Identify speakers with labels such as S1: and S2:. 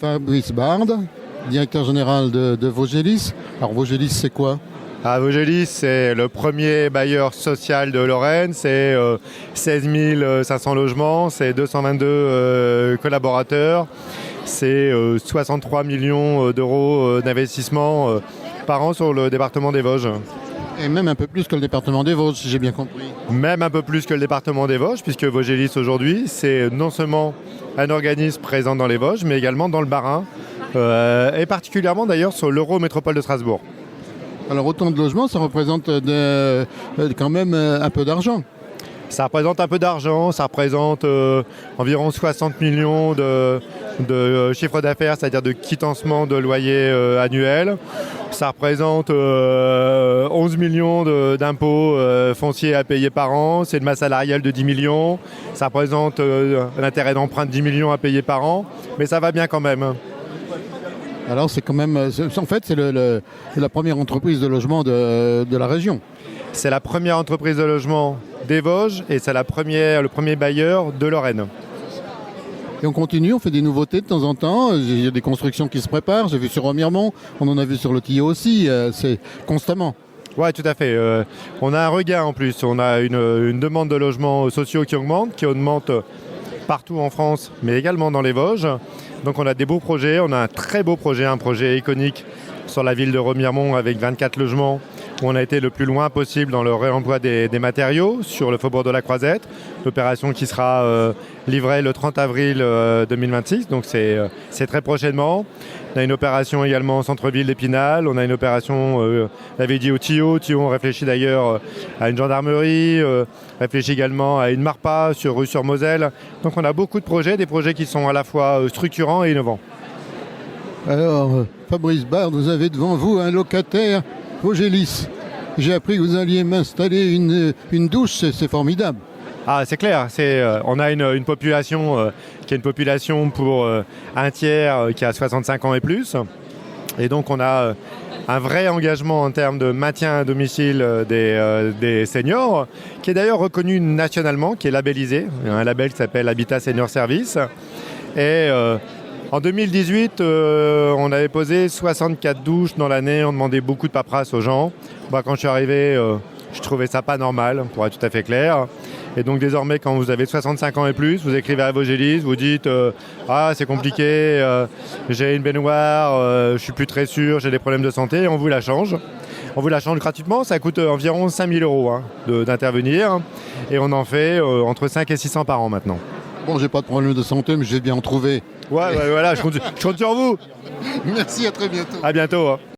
S1: Fabrice Bard, directeur général de Vogelis. Alors Vogelis, c'est quoi?
S2: Vogelis, c'est le premier bailleur social de Lorraine, c'est 16 500 logements, c'est 222 collaborateurs, c'est 63 millions d'euros d'investissement par an sur le département des Vosges.
S1: Et même un peu plus que le département des Vosges, si j'ai bien compris.
S2: Même un peu plus que le département des Vosges, puisque Vogelis aujourd'hui, c'est non seulement un organisme présent dans les Vosges, mais également dans le Bas-Rhin, et particulièrement d'ailleurs sur l'Eurométropole de Strasbourg.
S1: Alors autant de logements, ça représente quand même un peu d'argent.
S2: Ça représente un peu d'argent, ça représente environ 60 millions de chiffre d'affaires, c'est-à-dire de quittancement de loyer annuel. Ça représente 11 millions d'impôts fonciers à payer par an. C'est une masse salariale de 10 millions. Ça représente un intérêt d'emprunt de 10 millions à payer par an. Mais ça va bien quand même.
S1: Alors c'est quand même, en fait, c'est la première entreprise de logement de la région.
S2: C'est la première entreprise de logement des Vosges et c'est le premier bailleur de Lorraine.
S1: Et on continue, on fait des nouveautés de temps en temps. Il y a des constructions qui se préparent. J'ai vu sur Remiremont, on en a vu sur le Tillot aussi. C'est constamment.
S2: Oui, tout à fait. On a un regain en plus. On a une demande de logements sociaux qui augmente partout en France, mais également dans les Vosges. Donc on a des beaux projets. On a un très beau projet, un projet iconique sur la ville de Remiremont avec 24 logements, où on a été le plus loin possible dans le réemploi des matériaux sur le faubourg de la Croisette. L'opération qui sera livrée le 30 avril 2026, donc c'est très prochainement. On a une opération également au centre-ville d'Épinal. On a une opération, l'avait dit, au Tillot. On réfléchit d'ailleurs à une gendarmerie, réfléchit également à une MARPA sur rue sur Moselle. Donc on a beaucoup de projets, des projets qui sont à la fois structurants et innovants.
S1: Alors, Fabrice Bard, vous avez devant vous un locataire Vogelis. J'ai appris que vous alliez m'installer une douche, c'est formidable.
S2: Ah, c'est clair, on a une population qui est une population pour un tiers qui a 65 ans et plus. Et donc on a un vrai engagement en termes de maintien à domicile des seniors, qui est d'ailleurs reconnu nationalement, qui est labellisé, un label qui s'appelle Habitat Senior Service. Et en 2018, on avait posé 64 douches dans l'année, on demandait beaucoup de paperasse aux gens. Quand je suis arrivé, je trouvais ça pas normal, pour être tout à fait clair. Et donc désormais, quand vous avez 65 ans et plus, vous écrivez à Vogelis, vous dites c'est compliqué, j'ai une baignoire, je suis plus très sûr, j'ai des problèmes de santé, et on vous la change. On vous la change gratuitement, ça coûte environ 5 000 euros d'intervenir, et on en fait entre 5 et 600 par an maintenant.
S1: Bon, j'ai pas de problème de santé, mais je vais bien en trouver.
S2: Ouais, voilà, je compte sur vous.
S1: Merci, à très bientôt.
S2: À bientôt.